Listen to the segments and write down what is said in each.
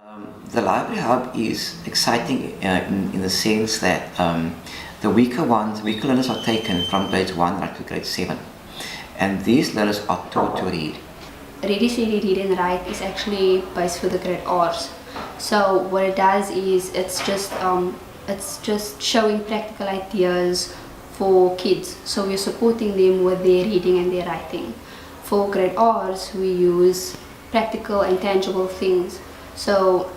The Library Hub is exciting in the sense that the weaker learners are taken from grades 1 right to grade 7, and these learners are taught to read. Ready, Steady, Read and Write is actually based for the grade R's. So what it does is it's just showing practical ideas for kids. So we're supporting them with their reading and their writing. For grade R's, we use practical and tangible things. So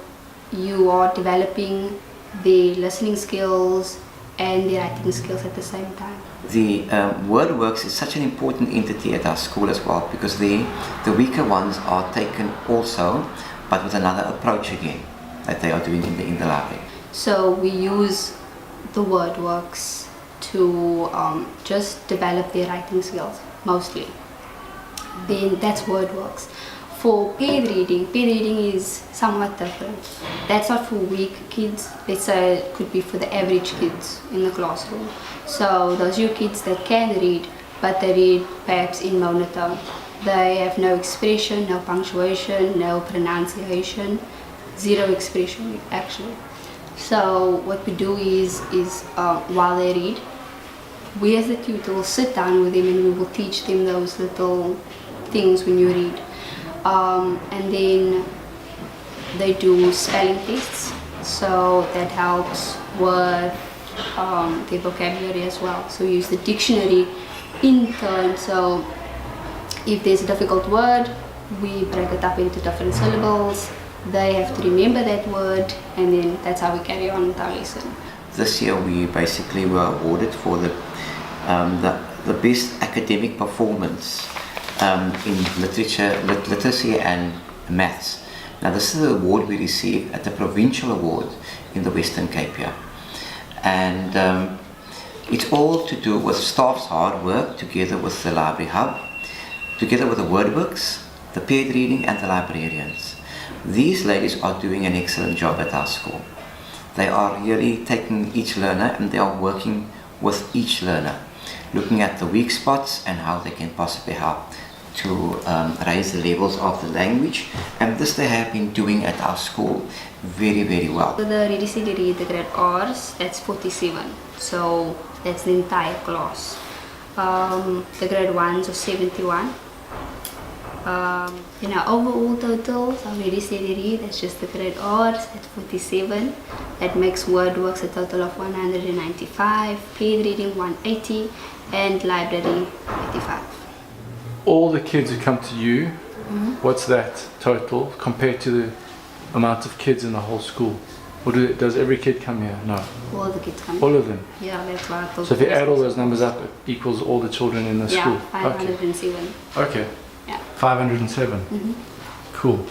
you are developing the listening skills and the writing skills at the same time. The WordWorks is such an important entity at our school as well, because the weaker ones are taken also, but with another approach again that they are doing in the library. So we use the WordWorks to just develop their writing skills mostly. Then that's WordWorks. For paired reading is somewhat different. That's not for weak kids. Let's say it could be for the average kids in the classroom. So those are your kids that can read, but they read perhaps in monotone. They have no expression, no punctuation, no pronunciation, zero expression actually. So what we do is while they read, we as the tutor will sit down with them and we will teach them those little things when you read. And then they do spelling tests, so that helps with their vocabulary as well. So we use the dictionary in turn. So if there's a difficult word, we break it up into different syllables. They have to remember that word, and then that's how we carry on with our lesson. This year we basically were awarded for the best academic performance in literacy and maths. Now this is the award we received at the provincial award in the Western Cape here. And it's all to do with staff's hard work together with the Library Hub, together with the WordWorks, the paired reading and the librarians. These ladies are doing an excellent job at our school. They are really taking each learner and they are working with each learner, looking at the weak spots and how they can possibly help to raise the levels of the language, and this they have been doing at our school very, very well. So the Ready, Steady, Read, the grade R's, that's 47, so that's the entire class. The grade 1s are 71. Overall total, so Ready, Steady, Read, that's just the grade R's, that's 47. That makes WordWorks a total of 195, paired reading 180, and library 85. All the kids who come to you, what's that total compared to the amount of kids in the whole school? Or does every kid come here? No. All the kids come. All of them? Yeah, that's why I thought. So if you add all those numbers up, it equals all the children in the school? Yeah, 507. Okay. Yeah. 507. Cool.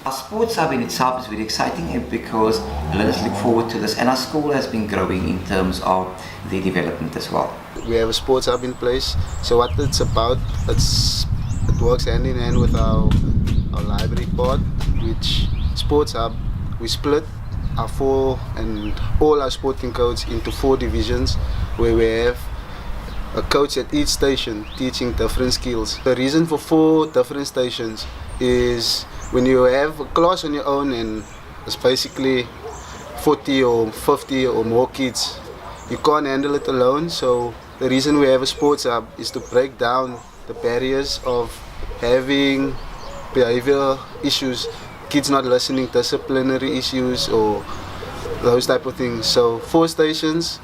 Our sports hub in itself is very exciting because learners look forward to this, and our school has been growing in terms of their development as well. We have a sports hub in place, so what it's about, it works hand in hand with our library part, which sports hub, we split our all our sporting codes into 4 divisions, where we have a coach at each station teaching different skills. The reason for 4 different stations is when you have a class on your own and it's basically 40 or 50 or more kids, you can't handle it alone. So the reason we have a sports hub is to break down the barriers of having behavioral issues, kids not listening, disciplinary issues or those type of things. So 4 stations,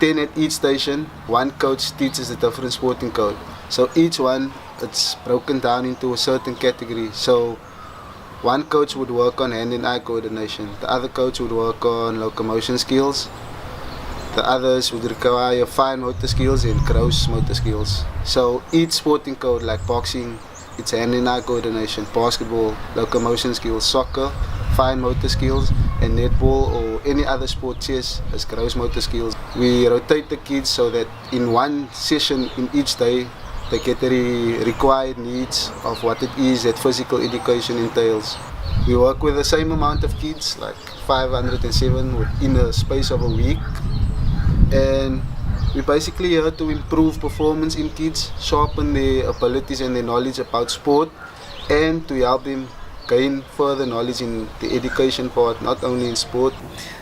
10 at each station, 1 coach teaches a different sporting code. So each one, it's broken down into a certain category. So 1 coach would work on hand and eye coordination, the other coach would work on locomotion skills, the others would require fine motor skills and gross motor skills. So each sporting code, like boxing, it's hand and eye coordination, basketball, locomotion skills, soccer, fine motor skills, and netball or any other sport, chess, as gross motor skills. We rotate the kids so that in one session in each day they get the required needs of what it is that physical education entails. We work with the same amount of kids, like 507 within a space of a week, and we basically here to improve performance in kids, sharpen their abilities and their knowledge about sport, and to help them gain further knowledge in the education part, not only in sport.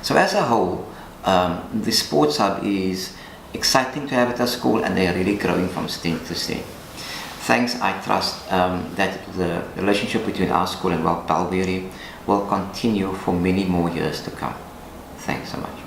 So as a whole, the Sports Hub is exciting to have at our school, and they're really growing from strength to strength. Thanks, I trust that the relationship between our school and Balberry will continue for many more years to come. Thanks so much.